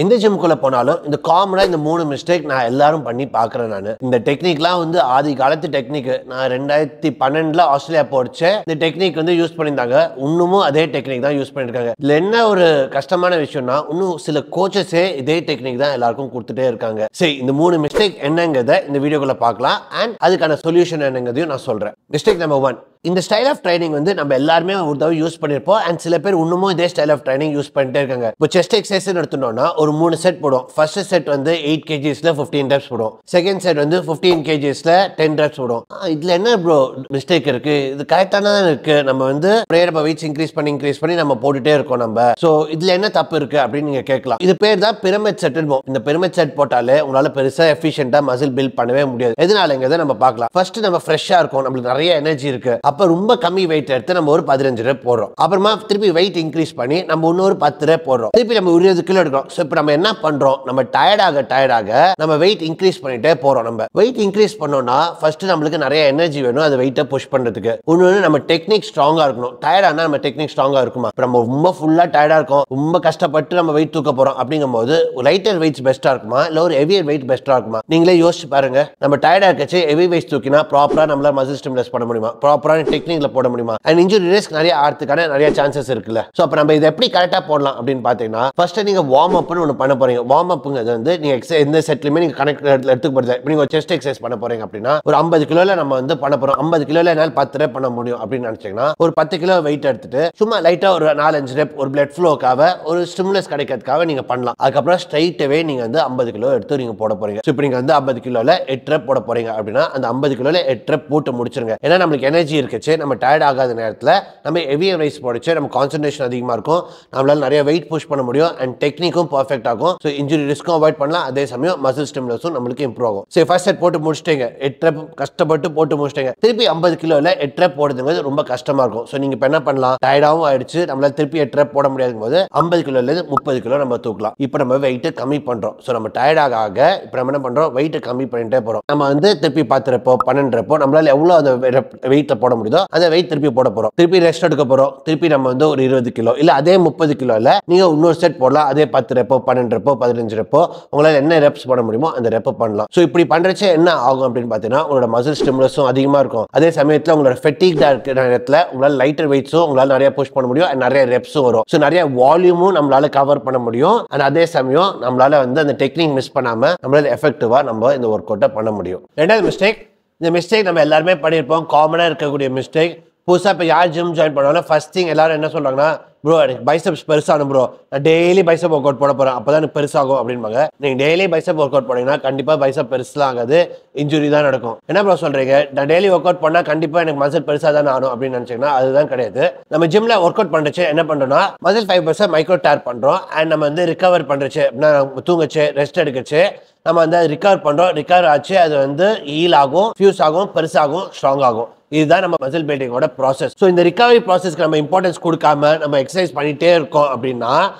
எந்த ஜிம்குள்ள போனாலும் இந்த காமனா இந்த 3 மிஸ்டேக் நான் எல்லாரும் பண்ணி பார்க்குறேன். நான் இந்த டெக்னிக்லாம் வந்து ஆதி காலத்து டெக்னிக். நான் 2012 ஆஸ்திரேலியா போச்சேன். இந்த டெக்னிக் வந்து யூஸ் பண்ணியிருந்தாங்க. இன்னமும் அதே டெக்னிக் தான் யூஸ் பண்ணியிருக்காங்க. இதில் என்ன ஒரு கஷ்டமான விஷயம்னா இன்னும் சில கோச்சஸே இதே டெக்னிக் தான் எல்லாருக்கும் கொடுத்துட்டே இருக்காங்க. சரி, இந்த 3 மிஸ்டேக் என்னங்கிறத இந்த வீடியோக்குள்ள பார்க்கலாம். அண்ட் அதுக்கான சொல்யூஷன் என்னங்கிறதையும் நான் சொல்றேன். மிஸ்டேக் நம்பர் 1, இந்த ஸ்டைல் ஆஃப் ட்ரைனிங் வந்து நம்ம எல்லாருமே ஒரு தடவை யூஸ் பண்ணிருப்போம். அண்ட் சில பேர் இன்னமும் இதே ஸ்டைல் ஆஃப் ட்ரைனிங் யூஸ் பண்ணிட்டே இருக்காங்க. இப்போ செஸ்ட் எக்ஸசைஸ் எடுத்துட்டோம்னா ஒரு 3 செட் போடுவோம். ஃபர்ஸ்ட் செட் வந்து 8 kgsல 15 reps போடுவோம். செகண்ட் செட் வந்து 15 kgsல 10 reps போடுவோம். இதுல என்ன ப்ரோ மிஸ்டேக் இருக்கு? இது கரெக்டான தான் இருக்கு. நம்ம வந்து ப்ரேயர் வெயிட்ஸ் இன்க்ரீஸ் பண்ணி நம்ம போட்டுட்டே இருக்கோம் நம்ம. ஸோ இதுல என்ன தப்பு இருக்கு அப்படின்னு நீங்க கேட்கலாம். இது பேர் தான் பிரமிட் செட். இந்த பிரமிட் செட் போட்டாலே உங்களால பெருசா எஃபிஷியன்ட்டா மசில் பில்ட் பண்ணவே முடியாது. எதனாலங்கிறத நம்ம பார்க்கலாம். ஃபர்ஸ்ட் நம்ம ஃப்ரெஷ்ஷா இருக்கும், நம்மளுக்கு நிறைய எனர்ஜி இருக்கு. அப்ப ரொம்ப கம்மி வெயிட் எடுத்து நம்ம ஒரு 15 ரெப் போடுறோம். அப்புறமா திருப்பி வெயிட் இன்க்ரீஸ் பண்ணி நம்ம இன்னொரு 10 ரெப் போடுறோம். திருப்பி நம்ம 20 கிலோ எடுக்கிறோம். ஸோ இப்போ நம்ம என்ன பண்றோம்? நம்ம டயர்டாக நம்ம வெயிட் இன்க்ரீஸ் பண்ணிட்டே போறோம். நம்ம வெயிட் இன்க்ரீஸ் பண்ணோம்னா ஃபர்ஸ்ட் நம்மளுக்கு நிறைய எனர்ஜி வேணும் அந்த வெயிட்டை புஷ் பண்றதுக்கு. இன்னொன்று நம்ம டெக்னிக் ஸ்ட்ராங்கா இருக்கணும். டயர்டானா நம்ம டெக்னிக் ஸ்ட்ராங்கா இருக்குமா? நம்ம ரொம்ப ஃபுல்லா டயர்டா இருக்கும், ரொம்ப கஷ்டப்பட்டு நம்ம வெயிட் தூக்க போறோம். அப்படிங்கும்போது லைட்டர் வெயிட்ஸ் பெஸ்டா இருக்குமா இல்ல ஒரு ஹெவியர் வெயிட் பெஸ்டா இருக்குமா? நீங்களே யோசிச்சு பாருங்க. நம்ம டயர்டா இருக்கச்சு ஹெவி வெயிட் தூக்கினா ப்ராப்பரா நம்மளால மசில் ஸ்டிமுலேட் பண்ண முடியுமா? ப்ராப்பரான டெக்னிக்ல போட முடியுமா? அண்ட் இன்ஜுரி ரிஸ்க் நிறைய ஆகிறதுக்கான நிறைய சான்சஸ் இருக்குல்ல. ஸோ அப்போ நம்ம இதை எப்படி கரெக்டா போடலாம் அப்படின்னு பார்த்தீங்கன்னா ஃபர்ஸ்ட் நீங்க வார்ம் அப்னு ஒன்று பண்ண போறீங்க. வார்ம் அப்புங்கிறது வந்து நீங்க எந்த செட்லையுமே நீங்க கனெக்ட் எடுத்துக்க போறது. இப்போ நீங்க செஸ்ட் எக்ஸசைஸ் பண்ண போறீங்க அப்படின்னா ஒரு 50 கிலோல நம்ம வந்து பண்ண போறோம். 50 கிலோல என்னால் 10 ரெப் பண்ண முடியும் அப்படின்னு நினைச்சீங்கன்னா ஒரு 10 கிலோ வெயிட் எடுத்துட்டு சும்மா லைட்டா ஒரு 4-5 ரெப் ஒரு பிளட் ஃப்ளோக்காக ஒரு ஸ்டிமுலஸ் கிடைக்கிறதுக்காக நீங்க பண்ணலாம். அதுக்கப்புறம் ஸ்ட்ரைட்டாவே நீங்க வந்து 50 கிலோ எடுத்து நீங்க போட போறீங்க. ஸோ இப்போ நீங்க வந்து 50 கிலோல 8 ரெப் போட போறீங்க அப்படின்னா அந்த 50 கிலோல 8 ரெப் போட்டு முடிச்சிருங்க. ஏன்னா நம்மளுக்கு எனர்ஜி இருக்குச்சு, நம்ம டயர்ட் ஆகாத நேரத்தில் நம்ம ஹெவியர் வெயிட்ஸ் போடுச்சு, நம்ம கான்சன்ட்ரேஷன் அதிகமாக இருக்கும், நம்மளால நிறைய வெயிட் புஷ் பண்ண முடியும் அண்ட் டெக்னிக்கும் பர்ஃபெக்ட் ஆகும். ஸோ இன்ஜுரி ரிஸ்க்கும் அவாய்ட் பண்ணலாம், அதே சமயம் மசில் ஸ்டிமுலஸும் நம்மளுக்கு இம்ப்ரூவ் ஆகும். சரி, ஃபர்ஸ்ட் செட் போட்டு முடிச்சிட்டீங்க, 8 ரெப் கஷ்டப்பட்டு போட்டு முடிச்சிட்டீங்க. திருப்பி 50 கிலோல 8 ரெப் போடுறதுங்கிறது ரொம்ப கஷ்டமா இருக்கும். ஸோ நீங்க இப்போ என்ன பண்ணலாம்? டயர்டாகவும் ஆயிடுச்சு, நம்மளால திருப்பி 8 ரெப் போட முடியாதும் போது 50 கிலோலேருந்து 30 கிலோ நம்ம தூக்கலாம். இப்போ நம்ம வெயிட்டை கம்மி பண்றோம். ஸோ நம்ம டயர்டாக ஆக இப்போ நம்ம என்ன பண்றோம்? வெயிட்டை கம்மி பண்ணிட்டே போறோம். நம்ம வந்து திருப்பி 10 ரெப்போ 12 ரெப்போ நம்மளால எவ்வளோ அந்த வெயிட்ல போட முடியுதோ அந்த வெயிட் திருப்பி போட போறோம். திருப்பி ரெஸ்ட் எடுக்க போறோம். திருப்பி நம்ம வந்து ஒரு 20 கிலோ இல்ல அதே 30 கிலோல நீங்க இன்னொரு செட் போடலாம். அதே 10 ரெப்போ 12 ரெப்போ 15 ரெப்போ உங்களால என்ன ரெப்ஸ் பண்ண முடியுமோ அந்த ரெப் பண்ணலாம். ஸோ இப்படி பண்றச்சே என்ன ஆகும் அப்படின்னு பார்த்தீங்கன்னா உங்களோட மசில் ஸ்டிமுலஸும் அதிகமா இருக்கும். அதே சமயத்தில் உங்களோட ஃபெட்டிக்டா இருக்கிற நேரத்தில் உங்களால லைட்டர் வெயிட்ஸும் உங்களால நிறைய புஷ் பண்ண முடியும், நிறைய ரெப்ஸும் வரும். ஸோ நிறைய வால்யூமும் நம்மளால கவர் பண்ண முடியும். அண்ட் அதே சமயம் நம்மளால வந்து அந்த டெக்னிக் மிஸ் பண்ணாம நம்மளால எஃபெக்டிவா நம்ம இந்த ஒர்க் அவுட்டை பண்ண முடியும். ரெண்டாவது மிஸ்டேக், இந்த மிஸ்டேக் நம்ம எல்லாருமே பண்ணியிருப்போம், காமனா இருக்கக்கூடிய மிஸ்டேக். புதுசாக இப்போ யார் ஜிம் ஜாயின் பண்ணாலும் ஃபர்ஸ்ட் திங் எல்லாரும் என்ன சொல்றாங்கன்னா, ப்ரோ எனக்கு பைசப்ஸ் பெருசாகணும் ப்ரோ, நான் டெய்லி பைசப் ஒர்க் அவுட் போட போறேன், அப்பதான் எனக்கு பெருசாகும் அப்படின்பாங்க. நீங்க டெய்லி பைசப் ஒர்க் அவுட் பண்ணீங்கன்னா கண்டிப்பா பைசப் பெருசுலாம் ஆகாது, இன்ஜுரி தான் நடக்கும். என்ன ப்ரோ சொல்றீங்க? நான் டெய்லி ஒர்க் அவுட் பண்ணா கண்டிப்பா எனக்கு மசில் பெருசா தான் ஆகும் அப்படின்னு நினைச்சீங்கன்னா அதுதான் கிடையாது. நம்ம ஜிம்ல ஒர்க் அவுட் பண்றச்சு என்ன பண்றோம்னா மசில் ஃபைபர்ஸை மைக்ரோ டேர் பண்றோம். அண்ட் நம்ம வந்து ரிகவர் பண்றச்சு, தூங்கச்சு, ரெஸ்ட் எடுக்கச்சு, நம்ம வந்து ரிகவர் பண்றோம். ரிகவர் ஆச்சு, அது வந்து ஹீல் ஆகும், ஃபியூஸ் ஆகும், பெருசாகும், ஸ்ட்ராங் ஆகும். இதுதான் நம்ம மசில் பில்டிங்கோட ப்ராசஸ். ஸோ இந்த ரிகவரி ப்ராசஸ்க்கு நம்ம இம்பார்ட்டன்ஸ் கொடுக்காம நம்ம எக்ஸசைஸ் பண்ணிட்டே இருக்கோம் அப்படின்னா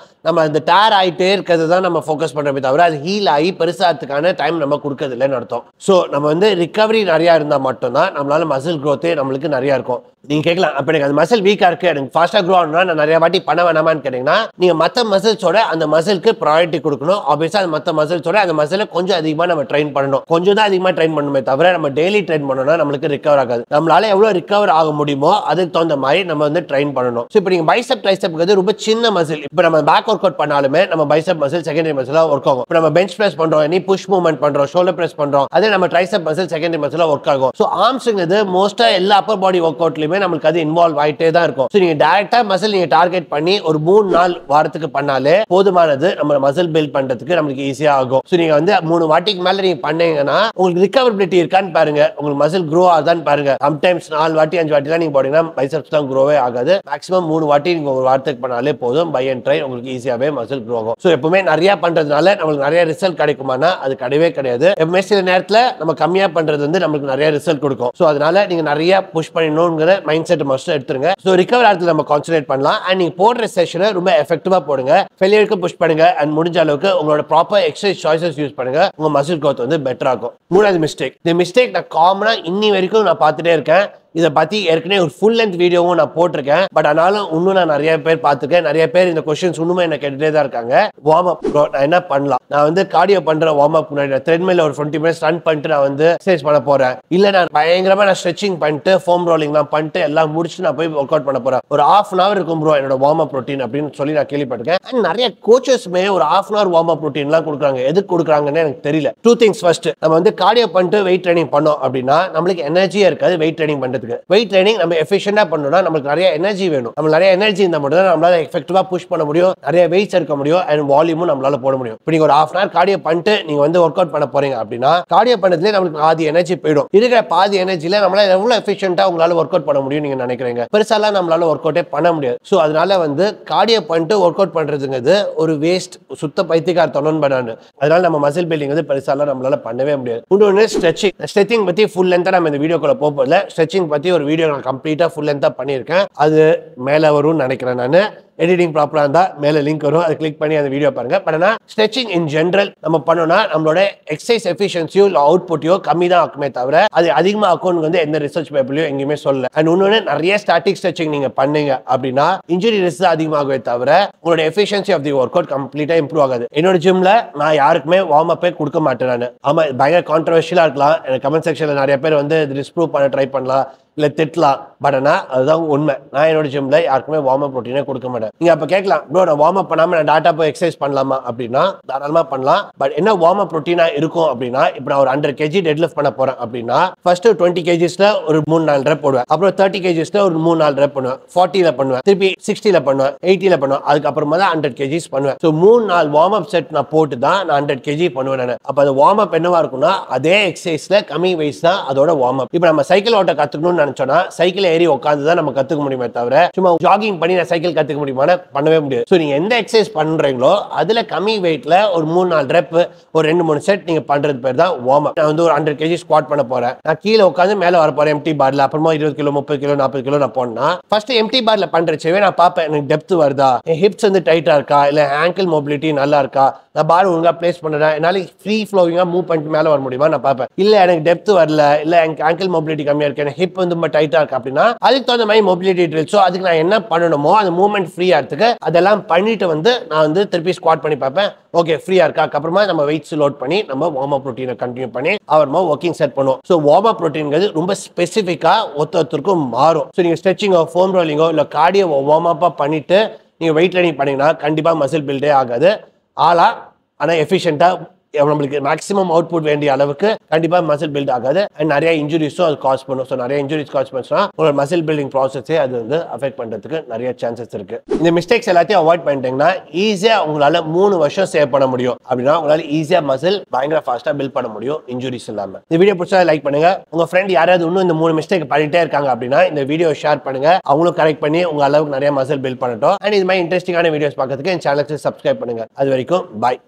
நம்ம அந்த டேர் ஆகிட்டே இருக்கிறது தான் நம்ம ஃபோக்கஸ் பண்ணுறமே தவிர அது ஹீல் ஆகி பெருசாகிறதுக்கான டைம் நம்ம கொடுக்கறது இல்லைன்னு அர்த்தம். ஸோ நம்ம வந்து ரிகவரி நிறையா இருந்தால் மட்டும்தான் நம்மளால மசில் க்ரோத்தே நம்மளுக்கு நிறையா இருக்கும். நீங்கள் கேட்கலாம், அப்போ எனக்கு அந்த மசில் வீக்காக இருக்குது, எனக்கு ஃபாஸ்ட்டாக க்ரோ ஆகணும்னா நான் நிறைய வாட்டி பண்ண வேணாமான்னு கேட்டிங்கன்னா நீங்கள் மற்ற மசில்ஸோட அந்த மசிலுக்கு ப்ரையாரிட்டி கொடுக்கணும். ஆப்வியஸாக அந்த மற்ற மசில்ஸோட அந்த மசிலை கொஞ்சம் அதிகமாக நம்ம ட்ரெயின் பண்ணணும். கொஞ்சம் தான் அதிகமாக ட்ரெயின் பண்ணணுமே தவிர நம்ம டெய்லி ட்ரெயின் பண்ணோம்னா நம்மளுக்கு ரிகவர் ஆகாது. நம்மளால எவ்வளோ ரிகவர் ஆக முடியுமோ அதுக்கு தகுந்த மாதிரி நம்ம வந்து ட்ரெயின் பண்ணணும். ஸோ இப்போ நீங்கள் பைசப் ட்ரைசப்ங்கிறது ரொம்ப சின்ன மசில். இப்போ நம்ம பேக் ஒர்க் அவுட் பண்ணாலுமே நம்ம பைசப் மசில் செகண்டரி மசிலா ஒர்க் ஆகும். இப்போ நம்ம பெஞ்ச் பிரஸ் பண்றோம், நீ புஷ் மூவ்மெண்ட் பண்றோம், ஷோல்டர் பிரஸ் பண்றோம், அதே நம்ம ட்ரைசப் மசில் செகண்டரி மசிலா ஒர்க் ஆகும். ஸோ ஆர்ம்ஸ்ங்கிறது மோஸ்டா எல்லா அப்பர் பாடி ஒர்க் அவுட்லயுமே நம்மளுக்கு அது இன்வால்வ் ஆயிட்டே தான் இருக்கும். ஸோ நீங்க டைரக்டா மசில் நீங்க டார்கெட் பண்ணி ஒரு 3 நாள் வாரத்துக்கு பண்ணாலே போதுமானது நம்ம மசில் பில்ட் பண்றதுக்கு நம்மளுக்கு ஈஸியா ஆகும். ஸோ நீங்க வந்து 3 வாட்டிக்கு மேல நீங்க பண்ணீங்கன்னா உங்களுக்கு ரிகவரபிலிட்டி இருக்கான்னு பாருங்க, உங்களுக்கு மசில் க்ரோ ஆகுதான்னு பாருங்க. சம்டைம்ஸ் 4 வாட்டி 5 வாட்டி நீங்க போனீங்கன்னா பைசப்ஸ் தான் க்ரோவே ஆகாது. மேக்ஸிமம் 3 வாட்டி நீங்க ஒரு வாரத்துக்கு பண்ணாலே போதும். பை அண்ட் ட்ரை உங்களுக்கு ஈஸியாவே மசில் க்ரோ ஆகும். ஸோ எப்பவுமே நிறைய பண்றதுனால நம்மளுக்கு நிறைய ரிசல்ட் கிடைக்குமானா அது கிடையவே கிடையாது. எப்பவுமே சில நேரத்தில் நம்ம கம்மியா பண்றது வந்து நம்மளுக்கு நிறைய ரிசல்ட் கொடுக்கும். ஸோ அதனால நீங்க நிறைய புஷ் பண்ணணுங்கிற மைண்ட் செட் மஸ்ட் எடுத்துருங்க. ஸோ ரிகவர் ஆகிறதுல நம்ம கான்சன்ட்ரேட் பண்ணலாம். அண்ட் நீங்க போடுற செஷனை ரொம்ப எஃபெக்டிவா போடுங்க, ஃபெயிலியருக்கு புஷ் பண்ணுங்க. அண்ட் முடிஞ்ச அளவுக்கு உங்களோட ப்ராப்பர் எக்ஸசைஸ் சாய்ஸஸ் யூஸ் பண்ணுங்க, உங்க மசில் க்ரோத் வந்து பெட்டர் ஆகும். மூணாவது மிஸ்டேக், இந்த மிஸ்டேக் நான் காமனா இன்னி வரைக்கும் நான் பார்த்துட்டே இருக்கேன். இதை பத்தி ஏற்கனவே ஒரு ஃபுல் லென்த் வீடியோவும் நான் போட்டிருக்கேன். பட் ஆனாலும் இன்னும் நான் நிறைய பேர் பார்த்துருக்கேன். நிறைய பேர் இந்த கொஸ்டின்ஸ் இன்னுமே என்ன கேட்டுட்டே தான் இருக்காங்க. வார்ம் அப் ப்ரோ நான் என்ன பண்ணலாம்? நான் வந்து கார்டியோ பண்ற வார்ம் அப் முன்னாடி த்ரெட்மில்ல ஒரு 20 மினிட்ஸ் ரன் பண்ணிட்டு நான் வந்து எக்ஸசைஸ் பண்ண போறேன். இல்ல நான் பயங்கரமா நான் ஸ்ட்ரெச்சிங் பண்ணிட்டு ஃபோம் ரோலிங்லாம் பண்ணிட்டு எல்லாம் முடிச்சுட்டு நான் போய் ஒர்க் அவுட் பண்ண போறேன். ஒரு half an hour இருக்கும் ப்ரோ என்னோட வார்ம் அப் ரொட்டீன் அப்படின்னு சொல்லி நான் கேள்விப்பட்டிருக்கேன். அண்ட் நிறைய கோச்சஸ்மே ஒரு half an hour warm up ரொட்டீன்லாம் கொடுக்குறாங்க. எதுக்கு கொடுக்குறாங்கன்னு எனக்கு தெரியல. Two things. ஃபர்ஸ்ட், நம்ம வந்து கார்டியோ பண்ணிட்டு வெயிட் ட்ரைனிங் பண்ணோம் அப்படின்னா நம்மளுக்கு எனர்ஜியா இருக்காது வெயிட் ட்ரைனிங் பண்றதுக்கு. வெயிட் ட்ரைனிங் நம்ம எஃபிஷியன்டா பண்ணணும்னா நமக்கு நிறைய எனர்ஜி வேணும். நம்ம நிறைய எனர்ஜி இருந்தா மட்டும் தான் நம்மளால எஃபெக்டிவா புஷ் பண்ண முடியும், நிறைய வெயிட்ஸ் எடுக்க முடியும், அண்ட் வால்யூமும் நம்மளால போட முடியும். இப்போ நீங்க ஒரு half an hour கார்டியோ பண்ணிட்டு நீங்க வந்து ஒர்க் அவுட் பண்ண போறீங்க அப்படின்னா கார்டியோ பண்ணதுலேயே நம்மளுக்கு பாதி எனர்ஜி போயிடும். இருக்கிற பாதி எனர்ஜில நம்மளால எவ்வளவு எஃபிஷியன்ட்டா உங்களால ஒர்க் அவுட் பண்ண முடியும் நீங்க நினைக்கிறீங்க? பெருசாலாம் நம்மளால ஒர்க் அவுட்டே பண்ண முடியாது. ஸோ அதனால வந்து கார்டியோ பண்ணிட்டு ஒர்க் அவுட் பண்றதுங்கிறது ஒரு வேஸ்ட், சுத்த பைத்தியக்காரத்தனம் பண்ணாது. அதனால நம்ம மசில் பில்டிங் வந்து பெருசாலாம் நம்மளால பண்ணவே முடியாது. இன்னொன்று ஸ்ட்ரெச்சிங் பத்தி ஃபுல் லென்த்தா நம்ம இந்த வீடியோக்குள்ள போகல. ஸ்ட்ரெச்சிங் பத்தி ஒரு வீடியோ நான் கம்ப்ளீட்டா ஃபுல் லென்த்தா பண்ணியிருக்கேன். அது மேலே வரும்னு நினைக்கிறேன். நான் எடிட்டிங் ப்ராப்பரா இருந்தா மேல லிங்க் வரும், அதை கிளிக் பண்ணி அந்த வீடியோ பாருங்க. பட் ஆனா ஸ்ட்ரெச்சிங் இன் ஜெனரல் நம்ம பண்ணோம்னா நம்மளோட எக்ஸசைஸ் எஃபிஷியன்சியோ இல்லை அவுட்புட்டையோ கம்மி தான் ஆக்குமே தவிர அது அதிகமாக ஆக்கும்னு வந்து எந்த ரிசர்ச் பேப்பர்லயும் எங்கேயுமே சொல்லல. அண்ட் இன்னொன்று நிறைய ஸ்டாட்டிக் ஸ்ட்ரெச்சிங் நீங்க பண்ணீங்க அப்படின்னா இன்ஜுரி ரிஸ்க் அதிகமாகவே தவிர உங்களோட efficiency of the work out கம்ப்ளீட்டா இம்ப்ரூவ் ஆகாது. என்னோட ஜிம்ல நான் யாருக்குமே வார்ம் அப்பே கொடுக்க மாட்டேன். நான் ஆமா பயங்கர கான்ட்ரவர்ஷியலா இருக்கலாம். எனக்கு கமெண்ட் செக்ஷன்ல நிறைய பேர் வந்து டிஸ்ப்ரூவ் பண்ண ட்ரை பண்ணலாம், இல்ல திட்டலாம். பட் ஆனா அதுதான் உண்மை. நான் என்னோட ஜிம்ல யாருக்குமே வார்ம் அப் ரொட்டீனே கொடுக்க மாட்டேன். நீங்க அப்ப கேட்கலாம், ப்ரோ நான் வார்ம் அப் பண்ணாம நான் டாட்டா போய் எக்ஸசைஸ் பண்ணலாமா அப்படின்னா தாராளமா பண்ணலாம். பட் என்ன வார்ம் அப் ரொட்டீனா இருக்கும் அப்படின்னா, இப்போ நான் ஒரு 100 kg டெட் லிஃப்ட் பண்ண போறேன் அப்படின்னா ஃபர்ஸ்ட் 20 kgsல ஒரு 3-4 ரெப் போடுவேன். அப்புறம் 30 kgsல ஒரு 3-4 ரெப் பண்ணுவேன். 40ல பண்ணுவேன், திருப்பி 60ல பண்ணுவேன், 80ல பண்ணுவேன், அதுக்கப்புறமா தான் 100 kgs பண்ணுவேன். ஸோ 3-4 வார்ம் அப் செட் நான் போட்டு தான் நான் 100 kg பண்ணுவேன். நான் அப்ப அந்த வார்ம் அப் என்னவா இருக்கும்னா அதே எக்ஸசைஸ்ல கம்மி வெயிட்ஸ் தான் அதோட வார்ம் அப். இப்போ நம்ம சைக்கிள் ஓட்ட கத்துக்கணும்னு நினைச்சோம்னா சைக்கிள் ஏறி உட்காந்து தான் நம்ம கத்துக்க முடியுமே தவிர சும்மா ஜாகிங் பண்ணி நான் சைக்கிள் கத்துக்க முடியுமா பண்ணவே முடியாது. ஸோ நீங்க எந்த எக்ஸசைஸ் பண்றீங்களோ அதுல கம்மி வெயிட்ல ஒரு 3-4 ரெப் ஒரு 2-3 செட் நீங்க பண்றது பேர் தான் வார்ம் அப். நான் வந்து ஒரு 100 kg ஸ்குவாட் பண்ண போறேன், நான் கீழே உட்காந்து மேல வர போறேன் எம்டி பார்ல, அப்புறமா 20 கிலோ 30 கிலோ 40 கிலோ நான் போனா ஃபர்ஸ்ட் எம்டி பார்ல பண்றச்சவே நான் பார்ப்பேன் எனக்கு டெப்த் வருதா, என் ஹிப்ஸ் வந்து டைட்டா இருக்கா, இல்ல ஆங்கிள் மொபிலிட்டி நல்லா இருக்கா, நான் பார் ஒழுங்கா பிளேஸ் பண்றேன், என்னால ஃப்ரீ ஃப்ளோவிங்கா மூவ் பண்ணிட்டு மேல வர முடியுமா நான் பார்ப்பேன். இல்ல எனக்கு டெப்த் வரல, இல்ல எனக்கு ஆங்கிள் மொபிலிட்டி கம்மியா இருக்கு, எனக்கு ஹிப் வந்து ரொம்ப டைட்டா இருக்கு அப்படின்னா அதுக்கு தகுந்த மாதிரி மொபிலிட்டி ட்ரில். ஸோ அதுக்கு நான் என்ன பண்ணணுமோ அந்த மூவ்மெண்ட் ஃப்ரீயா இருக்கு அதெல்லாம் பண்ணிட்டு வந்து நான் வந்து திருப்பி ஸ்குவாட் பண்ணி பார்ப்பேன். ஓகே ஃப்ரீயா இருக்கா, அப்புறமா நம்ம வெயிட்ஸ் லோட் பண்ணி நம்ம வார்ம் அப் ரொட்டீனை கண்டினியூ பண்ணி அப்புறமா ஒர்க்கிங் செட் பண்ணுவோம். ஸோ வார்ம் அப் ரொட்டீன்ங்கிறது ரொம்ப ஸ்பெசிஃபிக்கா ஒருத்தருக்கும் மாறும். ஸோ நீங்க ஸ்ட்ரெச்சிங்கோ ஃபோம் ரோலிங்கோ இல்லை கார்டியோ வார்ம் அப்பா பண்ணிட்டு நீங்க வெயிட் ட்ரைனிங் பண்ணீங்கன்னா கண்டிப்பா மசில் பில்டே ஆகாது. ஆனா எஃபிஷியன்ட்டா நம்மளுக்கு மேக்ஸிமம் அவுட்புட் வேண்டிய அளவுக்கு கண்டிப்பா மசில் பில்ட் ஆகாது. அண்ட் நிறைய இன்ஜுரிஸும் அது காஸ் பண்ணும். ஸோ நிறைய இன்ஜுரிஸ் காஸ் பண்ணுச்சுன்னா உங்களோட மசில் பில்டிங் ப்ராசஸே அது வந்து அஃபெக்ட் பண்றதுக்கு நிறைய சான்சஸ் இருக்கு. இந்த மிஸ்டேக்ஸ் எல்லாத்தையும் அவாய்ட் பண்ணிட்டீங்கன்னா ஈஸியா உங்களால 3 வருஷம் சேவ் பண்ண முடியும். அப்படின்னா உங்களால ஈஸியா மசில் பயங்கர ஃபாஸ்டா பில்ட் பண்ண முடியும் இன்ஜுரிஸ் இல்லாம. இந்த வீடியோ பிடிச்சா லைக் பண்ணுங்க. உங்க ஃப்ரெண்ட் யாராவது இன்னும் இந்த 3 மிஸ்டேக் பண்ணிட்டே இருக்காங்க அப்படின்னா இந்த வீடியோ ஷேர் பண்ணுங்க, அவங்களும் கரெக்ட் பண்ணி உங்க அளவுக்கு நிறைய மசில் பில்ட் பண்ணட்டும். அண்ட் இது மாதிரி இன்ட்ரெஸ்டிங்கான வீடியோஸ் பார்க்கறதுக்கு என் சேனலுக்கு சப்ஸ்கிரைப் பண்ணுங்க. அது வரைக்கும் பாய்.